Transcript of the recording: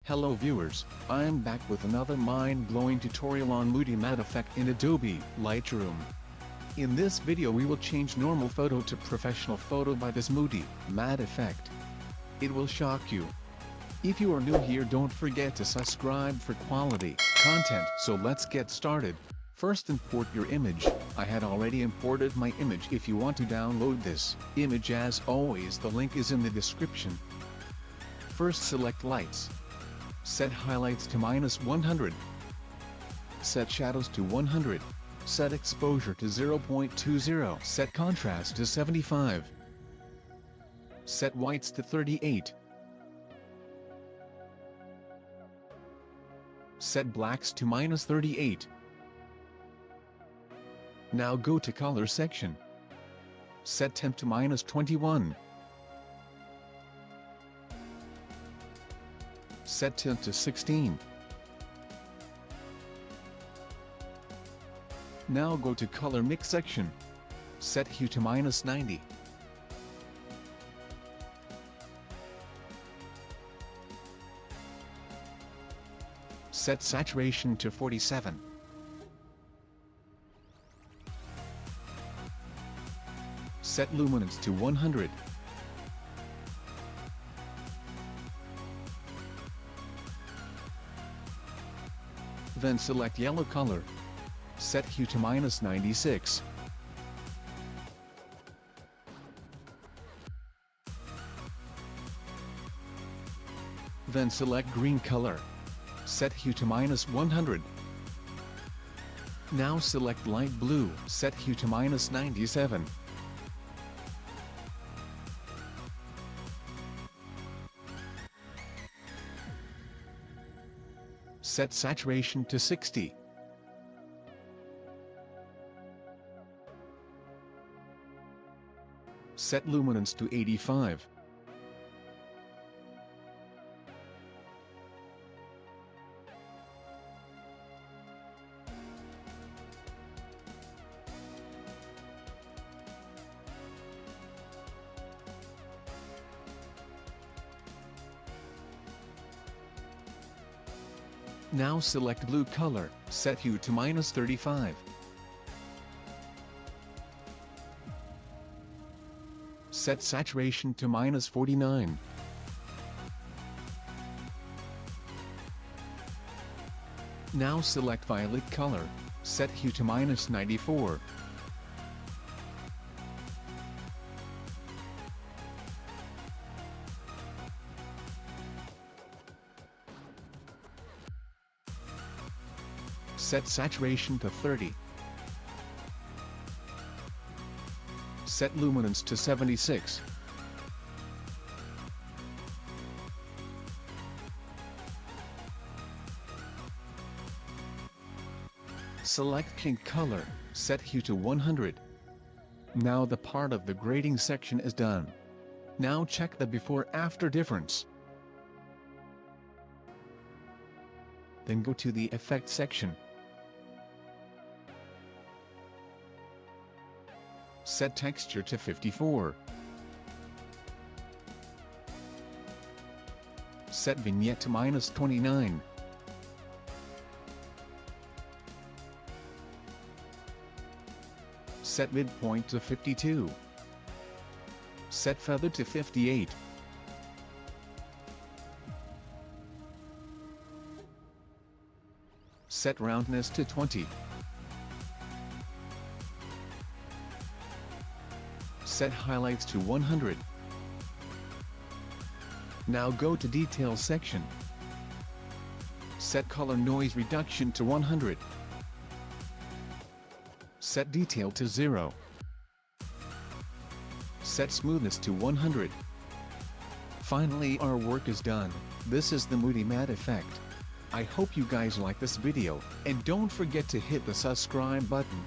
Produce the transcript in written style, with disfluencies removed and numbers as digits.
Hello viewers, I am back with another mind-blowing tutorial on Moody matte effect in Adobe Lightroom. In this video we will change normal photo to professional photo by this Moody matte effect. It will shock you. If you are new here, don't forget to subscribe for quality content. So let's get started. First, import your image. I had already imported my image. If you want to download this image, as always the link is in the description. First, select lights. Set highlights to -100. Set shadows to 100. Set exposure to 0.20. Set contrast to 75. Set whites to 38. Set blacks to -38. Now go to color section. Set temp to -21. Set tint to 16. Now go to color mix section. Set hue to -90. Set saturation to 47. Set luminance to 100. Then select yellow color. Set hue to -96. Then select green color. Set hue to -100. Now select light blue. Set hue to -97. Set saturation to 60. Set luminance to 85. Now select blue color, set hue to -35. Set saturation to -49. Now select violet color, set hue to -94. Set saturation to 30. Set luminance to 76. Select pink color, set hue to 100. Now the part of the grading section is done. Now check the before-after difference. Then go to the effect section. Set texture to 54. Set vignette to -29. Set midpoint to 52. Set feather to 58. Set roundness to 20. Set highlights to 100. Now go to detail section. Set color noise reduction to 100. Set detail to 0. Set smoothness to 100. Finally, our work is done. This is the Moody matte effect. I hope you guys like this video, and don't forget to hit the subscribe button.